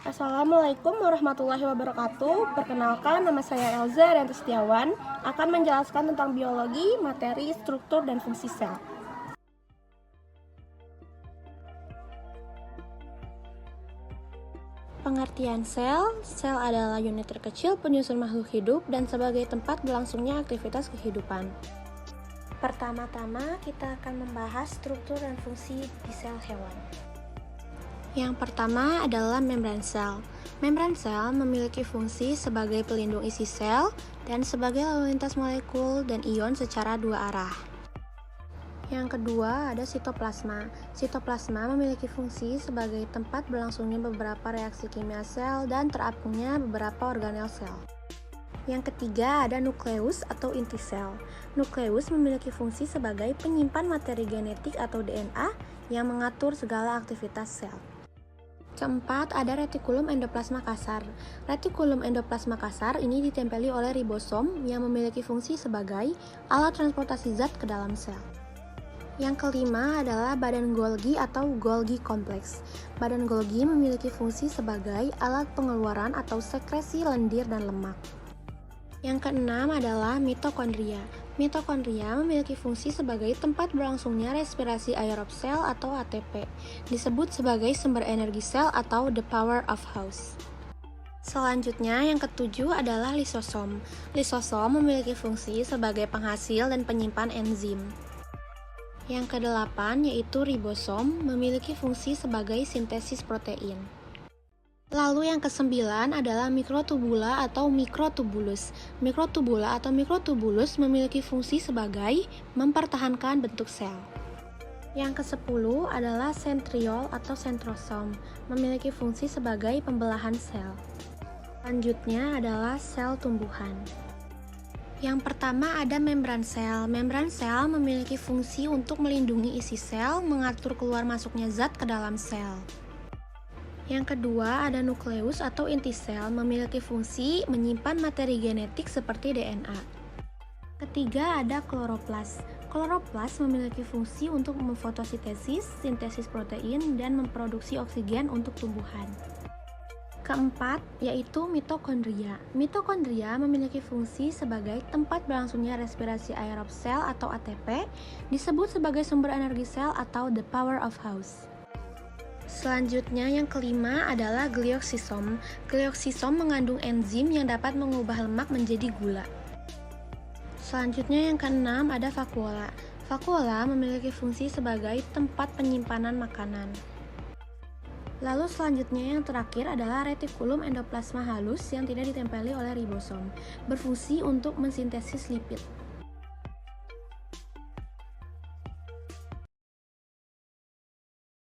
Assalamualaikum warahmatullahi wabarakatuh. Perkenalkan, nama saya Elza Rianti Setiawan, akan menjelaskan tentang biologi, materi, struktur, dan fungsi sel. Pengertian sel adalah unit terkecil penyusun makhluk hidup dan sebagai tempat berlangsungnya aktivitas kehidupan. Pertama-tama, kita akan membahas struktur dan fungsi di sel hewan. Yang pertama adalah membran sel. Membran sel memiliki fungsi sebagai pelindung isi sel dan sebagai lalu lintas molekul dan ion secara dua arah. Yang kedua ada sitoplasma. Sitoplasma memiliki fungsi sebagai tempat berlangsungnya beberapa reaksi kimia sel dan terapungnya beberapa organel sel. Yang ketiga ada nukleus atau inti sel. Nukleus memiliki fungsi sebagai penyimpan materi genetik atau DNA yang mengatur segala aktivitas sel. Keempat, ada retikulum endoplasma kasar. Retikulum endoplasma kasar ini ditempeli oleh ribosom yang memiliki fungsi sebagai alat transportasi zat ke dalam sel. Yang kelima adalah badan Golgi atau Golgi kompleks. Badan Golgi memiliki fungsi sebagai alat pengeluaran atau sekresi lendir dan lemak. Yang keenam adalah mitokondria. Mitokondria memiliki fungsi sebagai tempat berlangsungnya respirasi aerob sel atau ATP, disebut sebagai sumber energi sel atau the power of house. Selanjutnya, yang ketujuh adalah lisosom. Lisosom memiliki fungsi sebagai penghasil dan penyimpan enzim. Yang kedelapan yaitu ribosom memiliki fungsi sebagai sintesis protein. Lalu yang kesembilan adalah mikrotubula atau mikrotubulus. Mikrotubula atau mikrotubulus memiliki fungsi sebagai mempertahankan bentuk sel. Yang kesepuluh adalah sentriol atau sentrosom, memiliki fungsi sebagai pembelahan sel. Selanjutnya adalah sel tumbuhan. Yang pertama ada membran sel. Membran sel memiliki fungsi untuk melindungi isi sel, mengatur keluar masuknya zat ke dalam sel. Yang kedua ada nukleus atau inti sel, memiliki fungsi menyimpan materi genetik seperti DNA. Ketiga ada kloroplas. Kloroplas memiliki fungsi untuk memfotosintesis, sintesis protein, dan memproduksi oksigen untuk tumbuhan. Keempat yaitu mitokondria. Mitokondria memiliki fungsi sebagai tempat berlangsungnya respirasi aerob sel atau ATP, disebut sebagai sumber energi sel atau the power of house. Selanjutnya yang kelima adalah glioksisom. Glioksisom mengandung enzim yang dapat mengubah lemak menjadi gula. Selanjutnya yang keenam ada vakuola. Vakuola memiliki fungsi sebagai tempat penyimpanan makanan. Lalu selanjutnya yang terakhir adalah retikulum endoplasma halus yang tidak ditempeli oleh ribosom, berfungsi untuk mensintesis lipid.